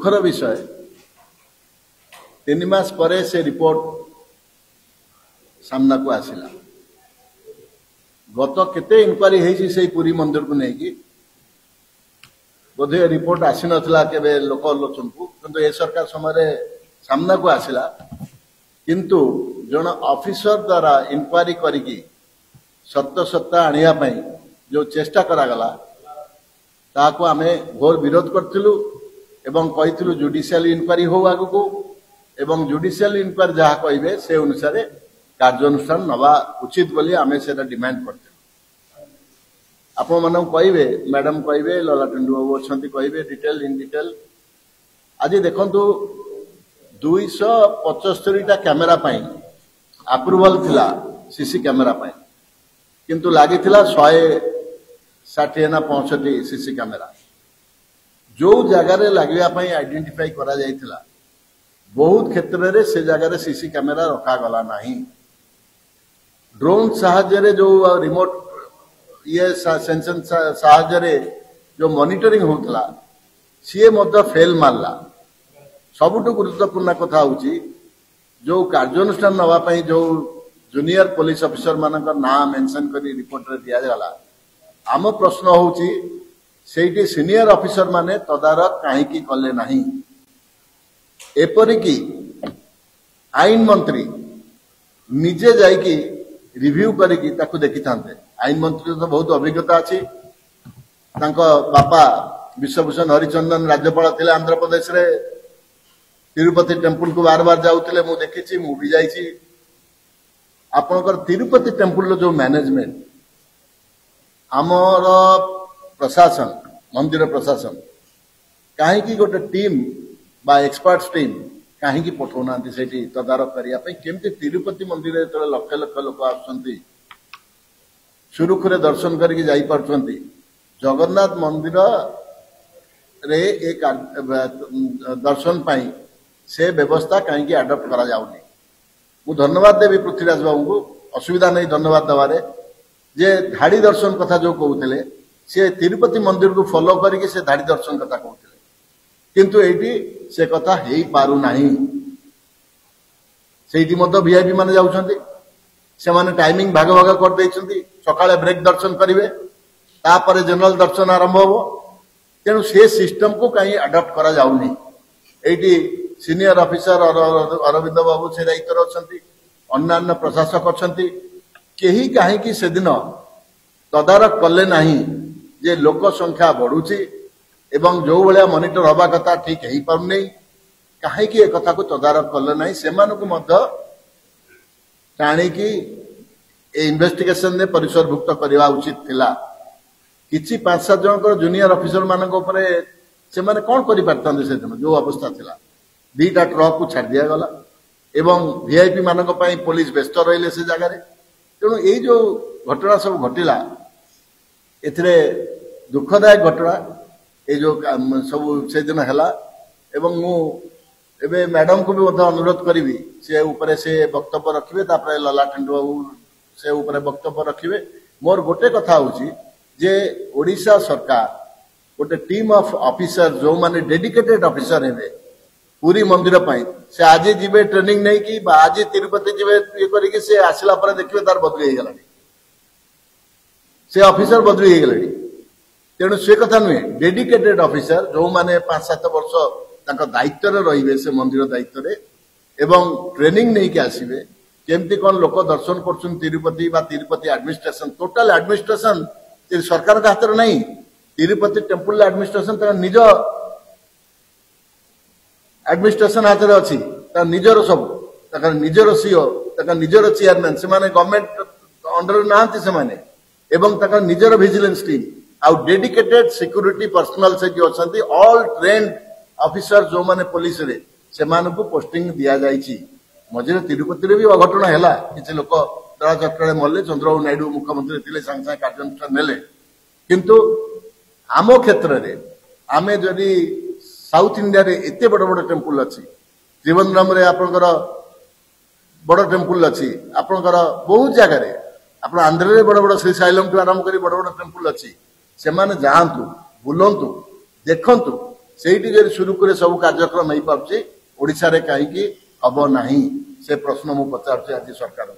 दुखर विषय 3 मास परे से रिपोर्ट सामना को आसिला गत केते इंक्वारी हेछि से पुरी मंदिर को नहीं कि बोधे रिपोर्ट आसी नथला केबे लोक लोचन को किंतु ए सरकार समय सामना को आसिला किंतु जन ऑफिसर द्वारा इंक्वारी करिकी सत्य आनिया पई जो चेष्टा करा गला ताको आमे घोर विरोध करथिलु एवं कहिथिलु जुडिशियल इंक्वारी हो आगु को एवं जुडिशियल इंक्वारी जहा कहिबे से अनुसार कार्यानुष्ठान नवा उचित बोली आमे सेटा डिमांड करथिलु आपण मानम कहिबे मैडम कहिबे ललाटंडु बाबू अछंती कहिबे डिटेल इन डिटेल आज देखंतु 275 टा कैमेरा पई अप्रूवल थिला सीसी कैमेरा पई किंतु लागि थिला 160 ना 65 सीसी कैमेरा जो जगह रे लागिया पई आइडेंटिफाई करा जाइथिला बहुत क्षेत्र रे से जगह रे सीसी कैमेरा रखा गला नाही ड्रोन साहाय्य रे जो रिमोट ये सेंसन साहाय्य रे जो मॉनिटरिंग होतला सीए मध्य फेल मारला सबुठु गुरुत्वपूर्ण कथा होची जो कार्यानुष्ठान नवा पई जो जूनियर पुलिस ऑफिसर मानकर ना मेंशन करी रिपोर्ट रे दिया जाला आम प्रश्न होची सेठी सीनियर ऑफिसर माने तदारक काहे की कले नाही एपरि की आईन मंत्री निजे जाई की रिव्यू करिकी ताकू देखि थांते आईन मंत्री तो बहुत अभिज्ञता अछि तांको बापा विश्वभूषण हरिचंदन राज्यपाल थिले आंध्र प्रदेश रे तिरुपति टेम्पल को बार बार जाउतिले मु देखिछि मु भी जाइछि आपनकर तिरुपति टेम्पल जो मैनेजमेंट आमर प्रशासन मंदिर प्रशासन काहे की गोटे टीम बा एक्सपर्ट्स टीम काहे की पठौना सेठी तदारक करिया पई केमति तिरुपति मंदिर रे तो लक्ष लक्ष लोक आछंती सुरुखुरे दर्शन करके जाई परछंती जगन्नाथ मंदिर रे एक दर्शन पाई से व्यवस्था काहे की अडॉप्ट करा जाउनी मु धन्यवाद देवी पृथ्वीराज बाबू को असुविधा नहीं धन्यवाद दवारे जे धाड़ी दर्शन कथा जो कहउतले से तिरुपति मंदिर को फॉलो करके से धाड़ी दर्शन कथा कहउतले किंतु एटी से कथा हेई पारु नाही सेठी मध्य वीआईपी माने जाउछंती से माने टाइमिंग भाग भाग कर दैछंती सकाळे ब्रेक दर्शन करिवे तापरे जनरल दर्शन आरंभ होबो तेनु से सिस्टम को कहीं अडॉप्ट करा जाउनी एटी सीनियर ऑफिसर अरविंद बाबू से दायित्व अछंती अन्यान्य प्रशासक अछंती केही काहे की से दिन तदारक कले नाही जे लोक संख्या बढ़ुची एवं जो भलिया मॉनिटर हवा कथा ठीक हेई पाउनै काहे की ए कथा को तदारक कले नाही सेमान को मध्य टाणी की ए इन्वेस्टिगेशन ने परिसरभुक्त करवा उचित थिला किछि 5-7 जन जूनियर ऑफिसर मानक ऊपर से माने कोन करि परतंदे से दिन जो अवस्था थिला दीटा ट्रक को छाड़ दिया गला एवं वीआईपी मानक पई पुलिस व्यस्त रहिले से जगह रे तेणु ए जो घटना सब घटिला एथरे दुखदायक घटना ए जो सब से दिन हला एवं मु एबे मैडम को भी अनुरोध करी से ऊपर से वक्तव्य रखिबे तापर ललाटंडु बाबू से ऊपर वक्तव्य रखिबे मोर गोटे कथा होची जे ओडिशा सरकार गोटे टीम ऑफ ऑफिसर जो माने डेडिकेटेड ऑफिसर हेबे पूरी मंदिर पाई से आज जीवे ट्रेनिंग नहीं की आज तिरुपति जीवे ये करके से आसला पर देखिबे तार बदली हे गलानी से ऑफिसर बदली हे गलानी तेणु से कथा नुहे डेडिकेटेड ऑफिसर जो माने 5-7 वर्ष तांका दायित्व रे रहिबे से मंदिर दायित्व रे एवं ट्रेनिंग नहीं के आसीबे केमती कोन लोक दर्शन करछन तिरुपति बा तिरुपति एडमिनिस्ट्रेशन टोटल एडमिनिस्ट्रेशन सरकार का हाथ रे नहीं तिरुपति टेम्पल एडमिनिस्ट्रेशन तार निज एडमिनिस्ट्रेशन हाथ रे अछि तार निजर सब तार निजर सीओ तार निजर चेयरमैन से माने गवर्नमेंट अंडर नांती से माने एवं तार निजर विजिलेंस टीम आउ डेडिकेटेड सिक्योरिटी पर्सनल से जो अछंती ऑल ट्रेन्ड ऑफिसर जो माने पुलिस रे से माने को पोस्टिंग दिया जाईची मझे तिरुपति रे भी अघटना हैला किछि लोक दरा चक्रे मल्ले चंद्रबाबू नायडू मुख्यमंत्री थिले संग संग कार्यानुष्ठान नेले किंतु आमो क्षेत्र रे आमे जदि साउथ इंडिया रे एते बड़ बड़ टेम्पल अछि त्रिवेंद्रम रे आपनकर बड़ टेम्पल अछि आपनकर बहुत जगह रे आपण आंध्र रे बड़ बड़ श्री साइलम टू आरंभ करी बड़ बड़ टेम्पल अछि से माने जांतु बुलंतु देखंतु ସେଇଠି ଯଦି ସୁରୁଖୁରୁରେ ସବୁ କାର୍ଯ୍ୟକ୍ରମ ହେଇପାରୁଛି ଓଡ଼ିଶାରେ କାହିଁକି ହବ ନାହିଁ ସେ ପ୍ରଶ୍ନ ମୁଁ ପଚାରୁଛି ଆଜି ସରକାର।